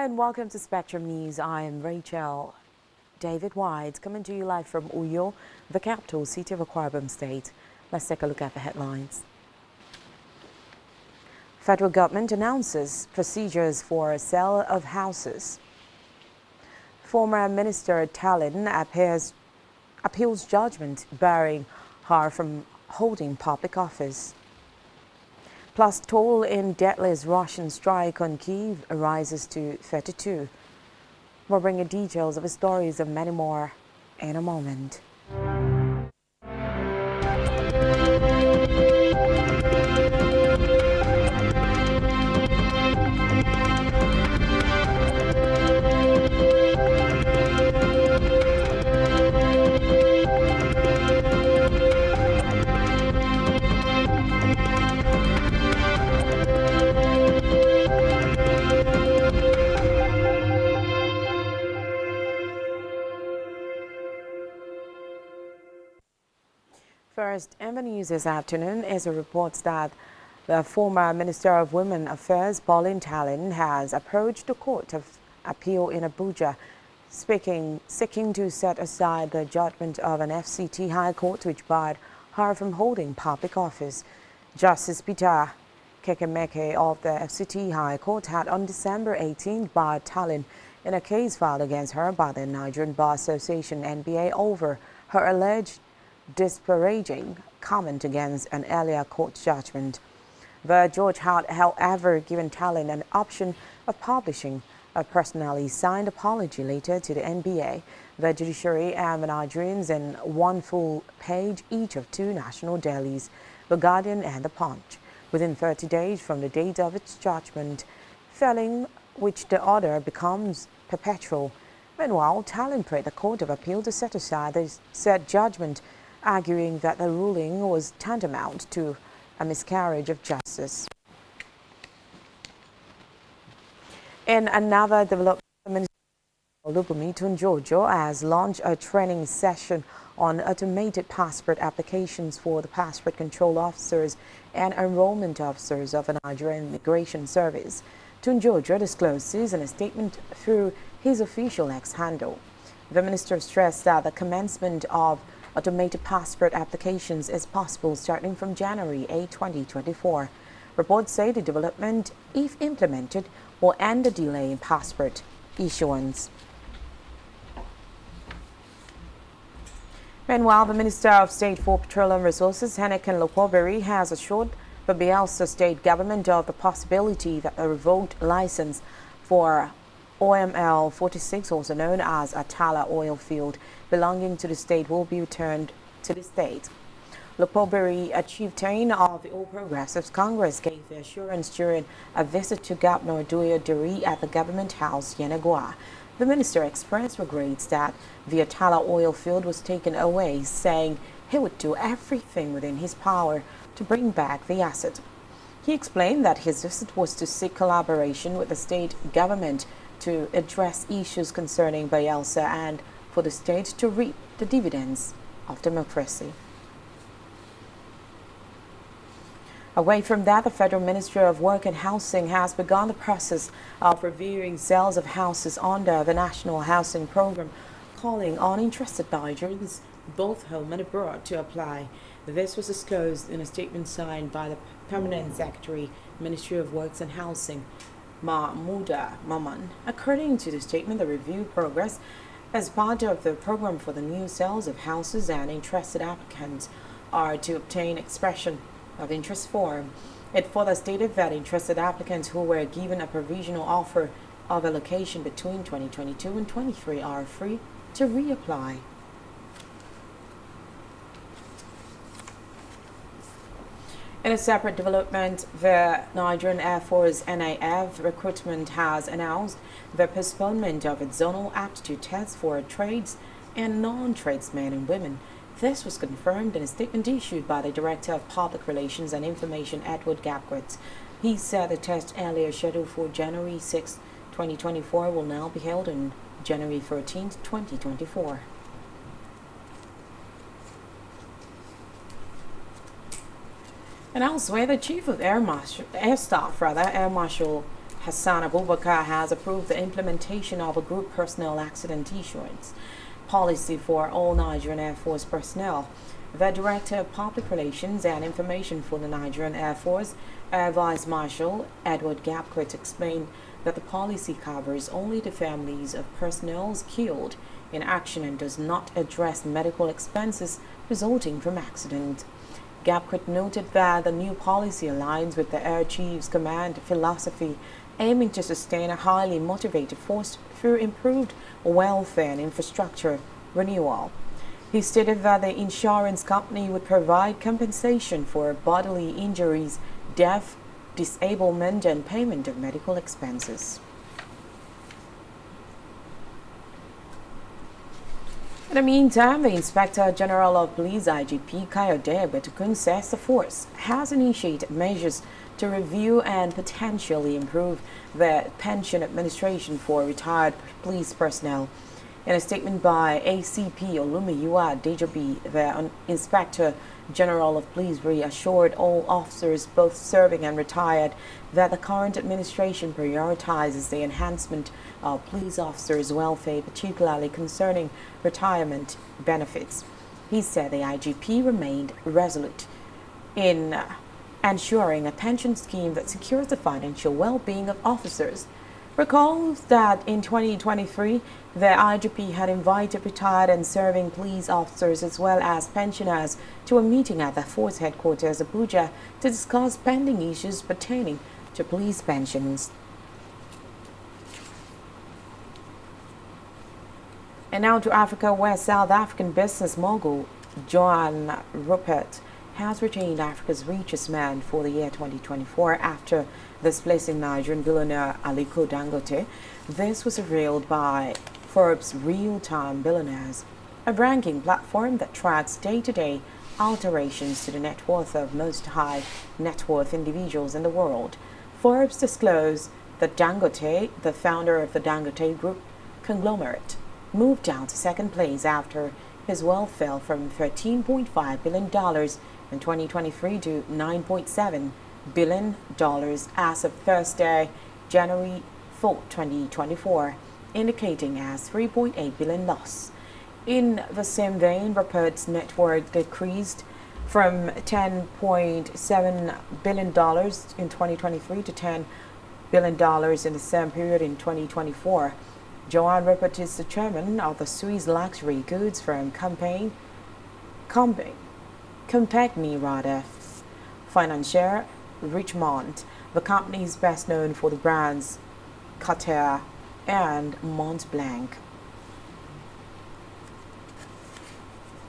and welcome to Spectrum News. I am Rachel. David White coming to you live from Uyo, the capital city of Akwa Ibom State. Let's take a look at the headlines. Federal government announces procedures for sale of houses. Former Minister Talin appeals judgment barring her from holding public office. Plus, toll in deadliest Russian strike on Kyiv rises to 32. We'll bring you details of the stories and many more in a moment. First, in the news this afternoon is a report that the former Minister of Women Affairs, Pauline Talin, has approached the Court of Appeal in Abuja, seeking to set aside the judgment of an FCT High Court which barred her from holding public office. Justice Peter Kekemeke of the FCT High Court had on December 18 barred Talin in a case filed against her by the Nigerian Bar Association (NBA) over her alleged disparaging comment against an earlier court judgment. The judge had, however, given Talin an option of publishing a personally signed apology letter to the NBA, the judiciary, and the Nigerians in one full page each of two national dailies, The Guardian and The Punch, within 30 days from the date of its judgment, failing which the order becomes perpetual. Meanwhile, Talin prayed the Court of Appeal to set aside the said judgment, arguing that the ruling was tantamount to a miscarriage of justice. In another development, Minister Olubunmi Tunjojo has launched a training session on automated passport applications for the passport control officers and enrollment officers of the Nigerian Immigration Service. Tunjojo discloses in a statement through his official X handle. The minister stressed that the commencement of automated passport applications is possible starting from January 8, 2024. Reports say the development, if implemented, will end the delay in passport issuance. Meanwhile, the Minister of State for Petroleum Resources, Henneken Lokoberi, has assured the Bielsa state government of the possibility that the revoked license for OML 46, also known as Atala oil field, belonging to the state will be returned to the state. Lokoberi, a chieftain of the All Progressives Congress, gave the assurance during a visit to Governor Duya Duri at the Government House, Yenagoa. The minister expressed regrets that the Atala oil field was taken away, saying he would do everything within his power to bring back the asset. He explained that his visit was to seek collaboration with the state government to address issues concerning Bielsa and for the state to reap the dividends of democracy. Away from that, the Federal Ministry of Work and Housing has begun the process of reviewing sales of houses under the National Housing Program, calling on interested Nigerians, both home and abroad, to apply. This was disclosed in a statement signed by the Permanent Secretary, Ministry of Works and Housing, Mahmouda Maman. According to the statement, the review progress as part of the program for the new sales of houses, and interested applicants are to obtain expression of interest form. It further stated that interested applicants who were given a provisional offer of allocation between 2022 and 23 are free to reapply. In a separate development, the Nigerian Air Force NAF recruitment has announced the postponement of its zonal aptitude tests for trades and non-tradesmen and women. This was confirmed in a statement issued by the Director of Public Relations and Information, Edward Gapquet. He said the test earlier scheduled for January 6, 2024 will now be held on January 13, 2024. And elsewhere, the Chief of Air Staff, Air Marshal Hassan Abubakar has approved the implementation of a group personnel accident insurance policy for all Nigerian Air Force personnel. The Director of Public Relations and Information for the Nigerian Air Force, Air Vice Marshal Edward Gapquet, explained that the policy covers only the families of personnel killed in action and does not address medical expenses resulting from accident. Gapquet noted that the new policy aligns with the Air Chief's command philosophy, aiming to sustain a highly motivated force through improved welfare and infrastructure renewal. He stated that the insurance company would provide compensation for bodily injuries, death, disablement, and payment of medical expenses. In the meantime, the Inspector General of Police IGP Kayode Betukun says the force has initiated measures to review and potentially improve the pension administration for retired police personnel. In a statement by ACP Olumiyua Dejobi, the Inspector General of Police reassured all officers, both serving and retired, that the current administration prioritizes the enhancement of police officers' welfare, particularly concerning retirement benefits. He said the IGP remained resolute in ensuring a pension scheme that secures the financial well-being of officers. Recalls that in 2023, the IGP had invited retired and serving police officers as well as pensioners to a meeting at the force headquarters, Abuja, to discuss pending issues pertaining to police pensions. And now to Africa, where South African business mogul Johan Rupert has retained Africa's richest man for the year 2024 after displacing Nigerian billionaire Aliko Dangote. This was revealed by Forbes Real-Time Billionaires, a ranking platform that tracks day-to-day alterations to the net worth of most high net worth individuals in the world. Forbes disclosed that Dangote, the founder of the Dangote Group conglomerate, moved down to second place after his wealth fell from $13.5 billion in 2023 to $9.7 billion as of Thursday, January 4, 2024, indicating a $3.8 billion loss. In the same vein, Rupert's net worth decreased from $10.7 billion in 2023 to $10 billion in the same period in 2024. Johan Rupert is the chairman of the Swiss luxury goods firm Compagnie Financière Richemont. The company is best known for the brands Cartier and Montblanc.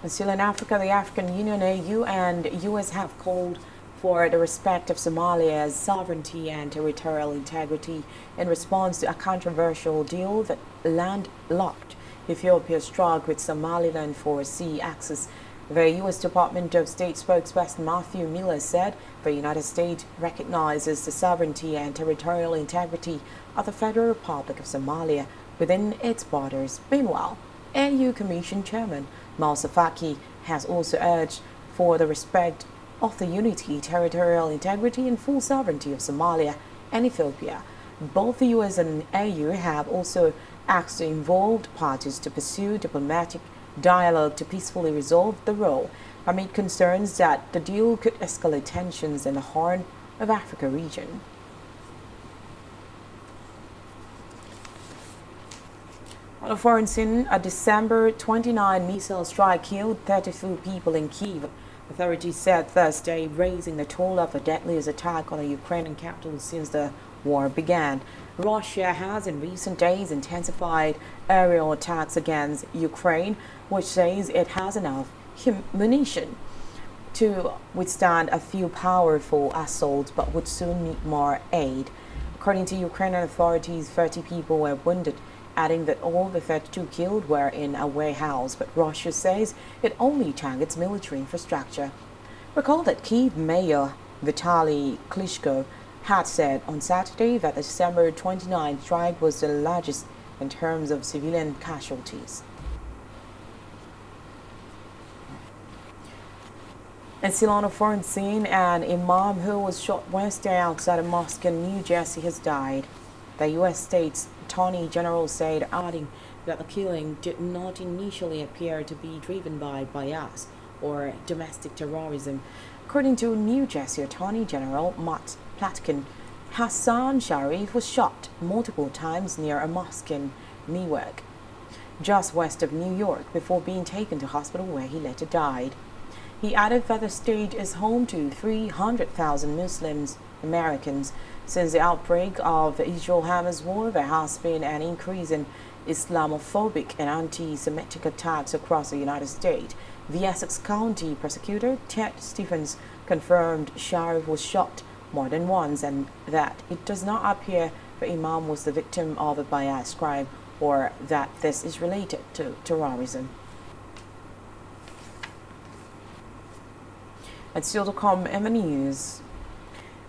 And still in Africa, the African Union, AU, and US have called for the respect of Somalia's sovereignty and territorial integrity in response to a controversial deal that landlocked Ethiopia struck with Somaliland for sea access. The U.S. Department of State spokesperson Matthew Miller said the United States recognizes the sovereignty and territorial integrity of the Federal Republic of Somalia within its borders. Meanwhile, AU Commission Chairman Moussa Faki has also urged for the respect of the unity, territorial integrity, and full sovereignty of Somalia and Ethiopia. Both the U.S. and AU have also asked the involved parties to pursue diplomatic dialogue to peacefully resolve the row amid concerns that the deal could escalate tensions in the Horn of Africa region. On a foreign scene, a December 29 missile strike killed 32 people in Kyiv, authorities said Thursday, raising the toll of the deadliest attack on the Ukrainian capital since the war began. Russia has in recent days intensified aerial attacks against Ukraine, which says it has enough munition to withstand a few powerful assaults but would soon need more aid. According to Ukrainian authorities, 30 people were wounded, adding that all the 32 killed were in a warehouse, but Russia says it only targets military infrastructure. Recall that Kyiv Mayor Vitaly Klitschko had said on Saturday that the December 29 strike was the largest in terms of civilian casualties. And still on a foreign scene, an imam who was shot Wednesday outside a mosque in New Jersey has died. the U.S. State's Attorney General said, adding that the killing did not initially appear to be driven by bias or domestic terrorism. According to New Jersey Attorney General Matt Platkin, Hassan Sharif was shot multiple times near a mosque in Newark, just west of New York, before being taken to hospital where he later died. He added that the state is home to 300,000 Muslim Americans. Since the outbreak of the Israel-Hamas war, there has been an increase in Islamophobic and anti-Semitic attacks across the United States. The Essex County prosecutor, Ted Stephens, confirmed Sharif was shot more than once and that it does not appear the imam was the victim of a biased crime or that this is related to terrorism. And still to come in the news,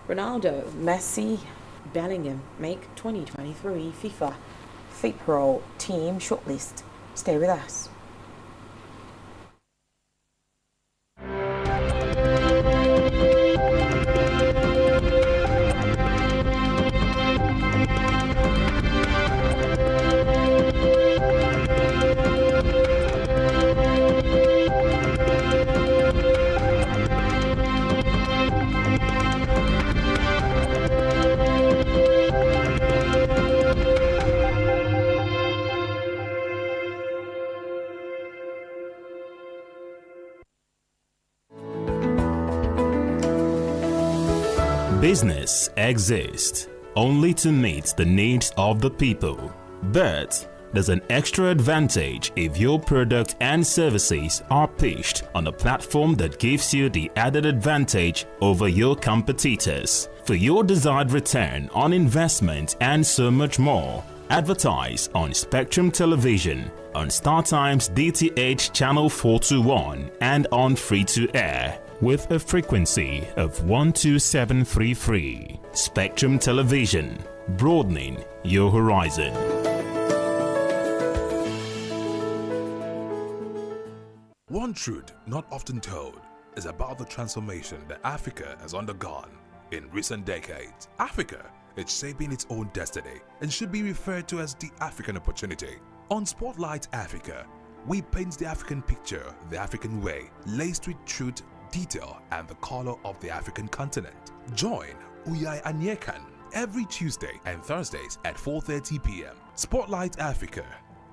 Ronaldo, Messi, Bellingham make 2023 FIFA FIPRO team shortlist. Stay with us. Business exists only to meet the needs of the people, but there's an extra advantage if your product and services are pitched on a platform that gives you the added advantage over your competitors. For your desired return on investment and so much more, advertise on Spectrum Television, on StarTime's DTH Channel 421 and on free-to-air with a frequency of 12733. Spectrum Television, broadening your horizon. One truth not often told is about the transformation that Africa has undergone in recent decades. Africa is shaping its own destiny and should be referred to as the African opportunity. On Spotlight Africa, we paint the African picture the African way, laced with truth, detail, and the color of the African continent. Join Uyai Anyekan every Tuesday and Thursdays at 4:30 p.m. Spotlight Africa,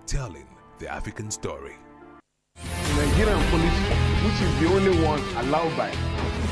telling the African story. Nigerian police, which is the only one allowed by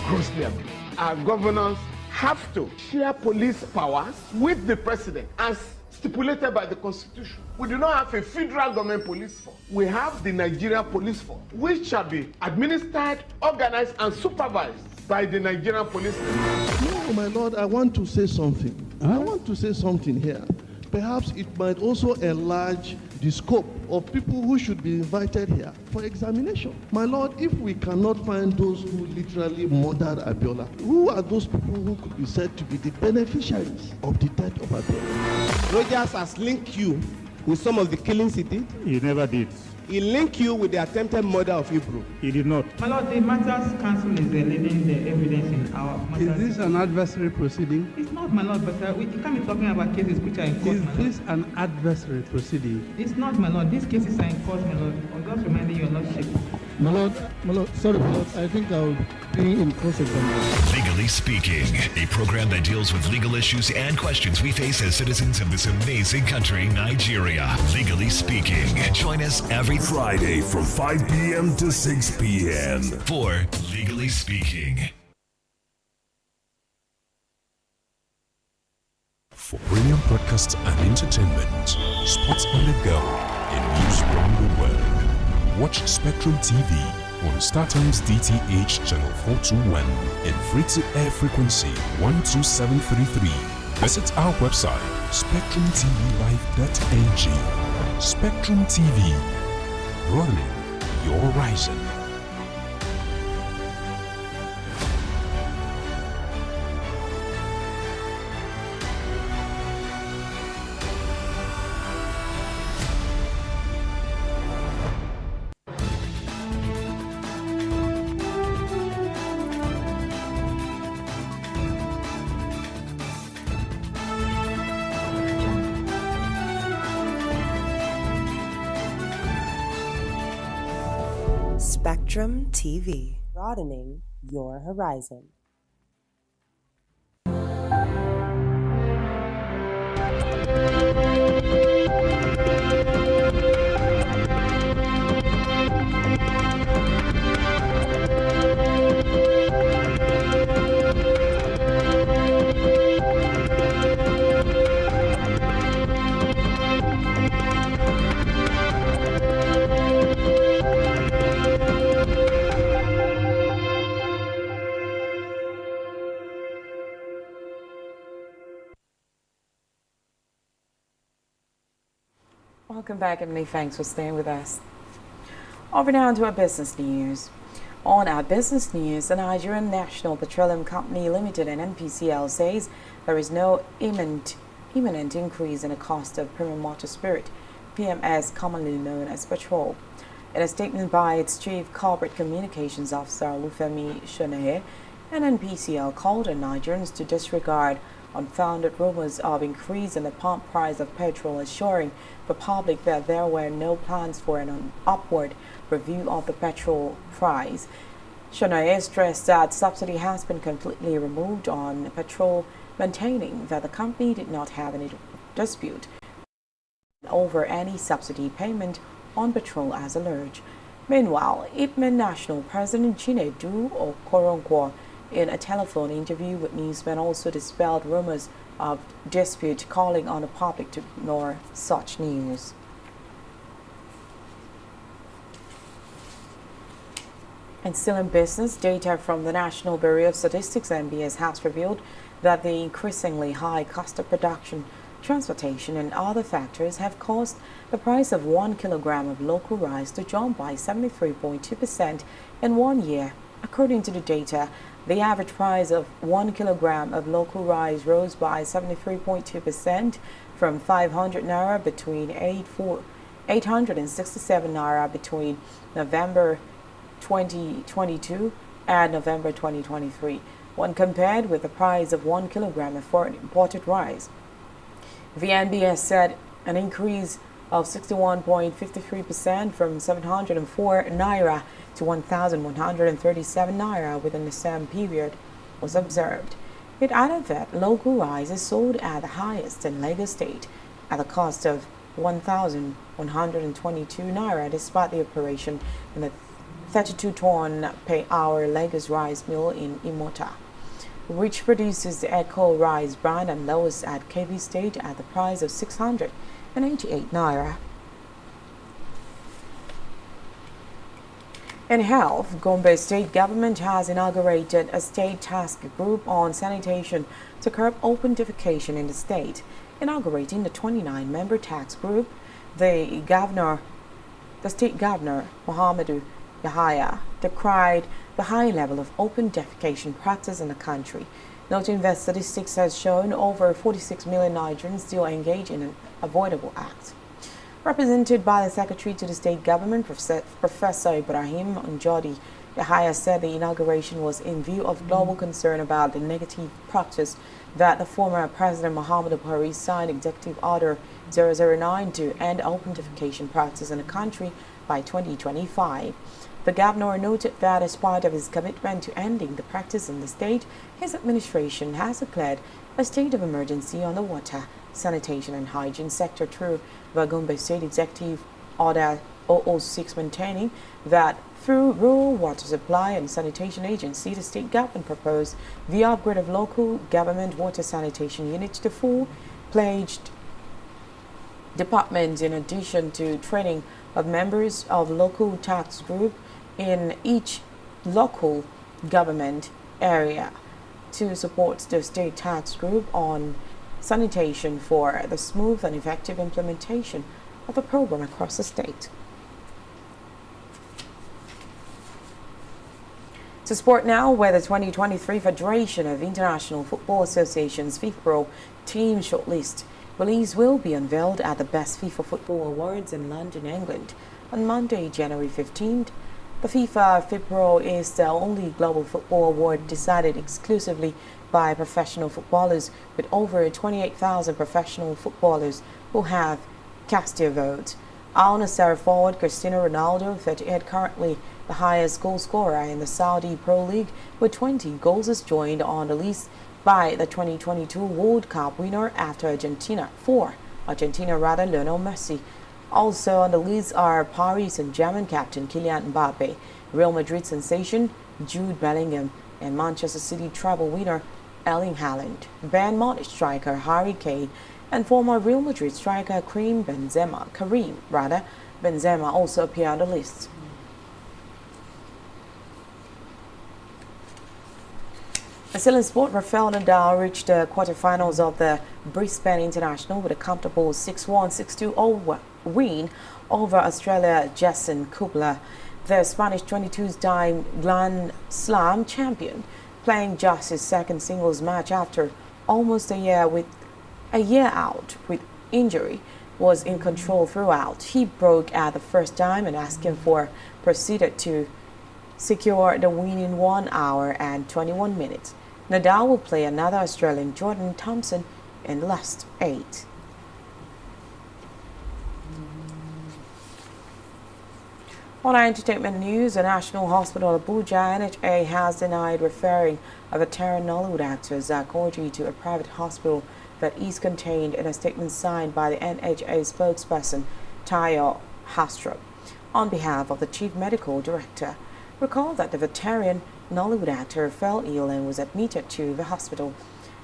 grossly abused. Our governors have to share police powers with the president as stipulated by the constitution. We do not have a federal government police force. We have the Nigeria Police Force, which shall be administered, organized, and supervised by the Nigerian police. No, my lord, I want to say something. I want to say something here. Perhaps it might also enlarge the scope of people who should be invited here for examination. My lord, if we cannot find those who literally murdered Abiola, who are those people who could be said to be the beneficiaries of the death of Abiola? Rogers has linked you with some of the killings he did. He never did. He linked you with the attempted murder of Hebrew. He did not. My lord, the Matters Council is leading the evidence in our matters. Is this an adversary proceeding? It's not, my lord, but you can't be talking about cases which are in court, Is my this lord. an adversary proceeding? It's not, my lord. These cases are in court, my lord. I'm just reminding your lordship. My lord, sorry, my lord, I think I'll be in cross-examination. Legally Speaking, a program that deals with legal issues and questions we face as citizens of this amazing country, Nigeria. Legally Speaking. Join us every Friday from 5 p.m. to 6 p.m. for Legally Speaking. For premium broadcasts and entertainment, sports on the go, and news around the world. Watch Spectrum TV on StarTime's DTH Channel 421 and free-to-air frequency 12733. Visit our website, spectrumtvlive.ng. Spectrum TV, broadening your horizon. Spectrum TV, broadening your horizon. Welcome back, and many thanks for staying with us. Over now to our business news. On our business news, the Nigerian National Petroleum Company Limited and NPCL says there is no imminent increase in the cost of premium motor spirit, PMS, commonly known as petrol. In a statement by its Chief Corporate Communications Officer, Olufemi Shonaye, NPCL called on Nigerians to disregard unfounded rumors of increase in the pump price of petrol, assuring the public that there were no plans for an upward review of the petrol price. Shonaye stressed that subsidy has been completely removed on petrol, maintaining that the company did not have any dispute over any subsidy payment on petrol as alleged. Meanwhile, Ipman National President Chinedu Okoronkwo, in a telephone interview with newsmen, also dispelled rumors of dispute, calling on the public to ignore such news. And still in business, data from the National Bureau of Statistics (NBS) has revealed that the increasingly high cost of production, transportation, and other factors have caused the price of 1 kilogram of local rice to jump by 73.2% in 1 year. According to the data, the average price of 1 kilogram of local rice rose by 73.2% from 500 naira between 867 naira between November 2022 and November 2023, when compared with the price of 1 kilogram of foreign imported rice. The NBS said an increase of 61.53% from 704 naira to 1,137 naira within the same period was observed. It added that local rice is sold at the highest in Lagos State at the cost of 1,122 naira, despite the operation in the 32-ton per hour Lagos rice mill in Imota, which produces the Echo rice brand, and lowest at Kebbi State at the price of 688 naira. In health, Gombe State Government has inaugurated a state task group on sanitation to curb open defecation in the state. Inaugurating the 29-member task group, the state governor, Muhammadu Yahaya, decried the high level of open defecation practice in the country, noting that statistics has shown over 46 million Nigerians still engage in an avoidable act. Represented by the Secretary to the State Government, Professor Ibrahim Njodi, Yahaya said the inauguration was in view of global concern about the negative practice that the former President Muhammadu Buhari signed Executive Order 009 to end open defecation practice in the country by 2025. The governor noted that as part of his commitment to ending the practice in the state, his administration has declared a state of emergency on the water, sanitation and hygiene sector through the Gombe State Executive Order 006, maintaining that through Rural Water Supply and Sanitation Agency, the state government proposed the upgrade of local government water sanitation units to full-fledged departments, in addition to training of members of local task group in each local government area to support the state task group on sanitation for the smooth and effective implementation of the program across the state. To sport now, where the 2023 Federation of International Football Associations FIFPro team shortlist release will be unveiled at the Best FIFA Football Awards in London, England on Monday, January 15th. The FIFA FIFPro is the only global football award decided exclusively by professional footballers, with over 28,000 professional footballers who have cast their votes. Al Nassr forward Cristiano Ronaldo, 38, currently the highest goal scorer in the Saudi Pro League with 20 goals, is joined on the list by the 2022 World Cup winner Argentina, Lionel Messi. Also on the list are Paris Saint-Germain captain Kylian Mbappe, Real Madrid sensation Jude Bellingham, and Manchester City treble winner Erling Haaland. Bayern Munich striker Harry Kane and former Real Madrid striker Karim Benzema also appear on the list. Still in sport, Rafael Nadal reached the quarterfinals of the Brisbane International with a comfortable 6-1, 6-2 win over Australia Jason Kubler, the Spanish 22-time Grand Slam champion, playing just his second singles match after almost a year out with injury. Was in control throughout. He broke at the first time and asking for proceeded to secure the win in 1 hour and 21 minutes. Nadal will play another Australian, Jordan Thompson, in the last 8. On our entertainment news, the National Hospital Abuja NHA has denied referring a veteran Nollywood actor Zach Orji to a private hospital that is contained in a statement signed by the NHA spokesperson Tayo Hastrup on behalf of the Chief Medical Director. Recall that the veteran Nollywood actor fell ill and was admitted to the hospital.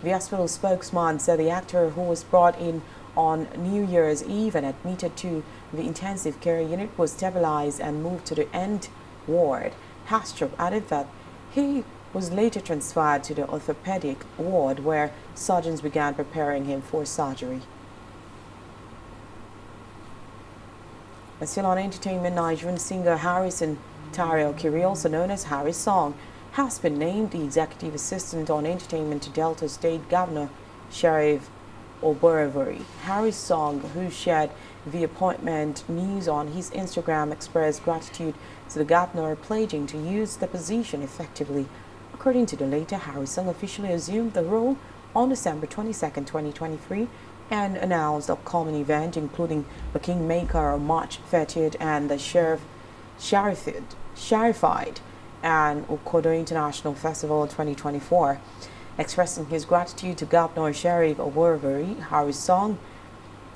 The hospital spokesman said the actor, who was brought in on New Year's Eve and admitted to the intensive care unit, was stabilized and moved to the end ward. Hastrup added that he was later transferred to the orthopedic ward where surgeons began preparing him for surgery. And still on entertainment, Nigerian singer Harrison Tario-Kiri, also known as Harry Song, has been named the executive assistant on entertainment to Delta State Governor Sheriff Oborevori. Harry Song, who shared the appointment news on his Instagram, expressed gratitude to the governor, pledging to use the position effectively. According to the later, Harry Song officially assumed the role on December 22, 2023, and announced upcoming events including the Kingmaker on March 30th and the Sharified and Okodo International Festival 2024. Expressing his gratitude to Governor Sheriff Oborevori, Harry Song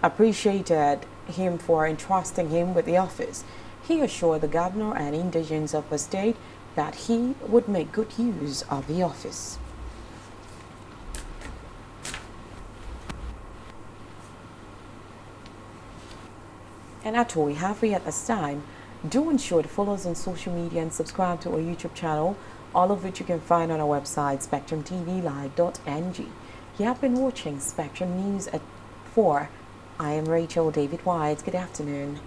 appreciated him for entrusting him with the office. He assured the governor and indigents of the state that he would make good use of the office. And that's all we have for you at this time. Do ensure to follow us on social media and subscribe to our YouTube channel, all of which you can find on our website, spectrumtvlive.ng. You have been watching Spectrum News at 4. I am Rachel David White. Good afternoon.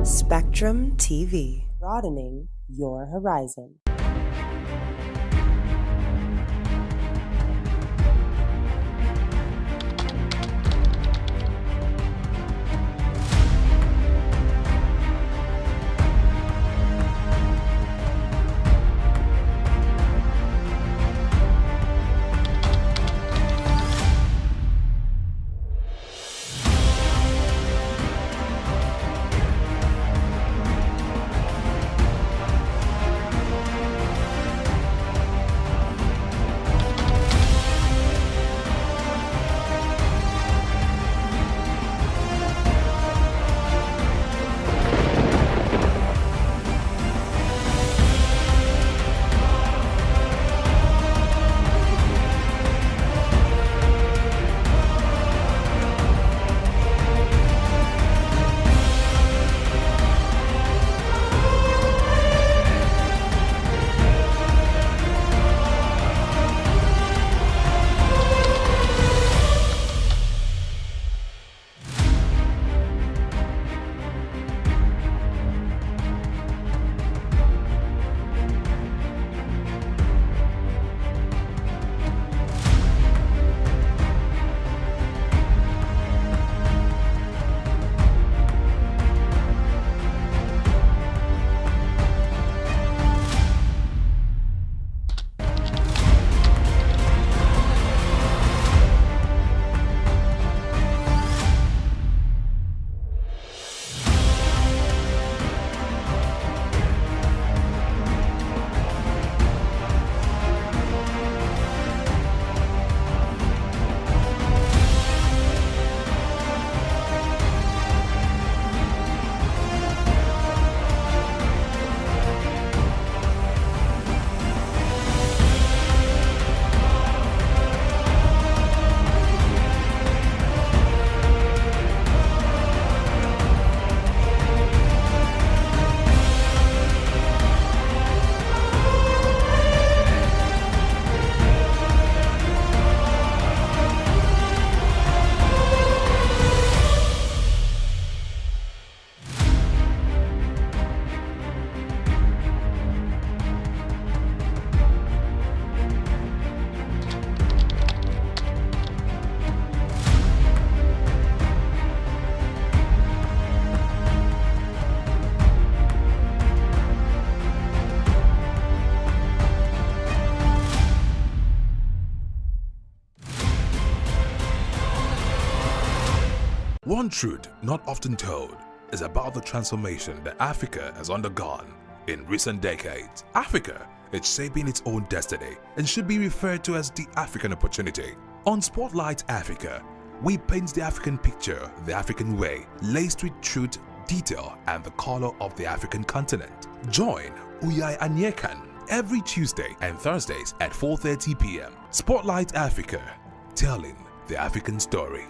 Spectrum TV, broadening your horizon. One truth not often told is about the transformation that Africa has undergone in recent decades. Africa is shaping its own destiny and should be referred to as the African opportunity. On Spotlight Africa, we paint the African picture the African way, laced with truth, detail, and the color of the African continent. Join Uyai Anyekan every Tuesday and Thursdays at 4:30 p.m. Spotlight Africa, telling the African story.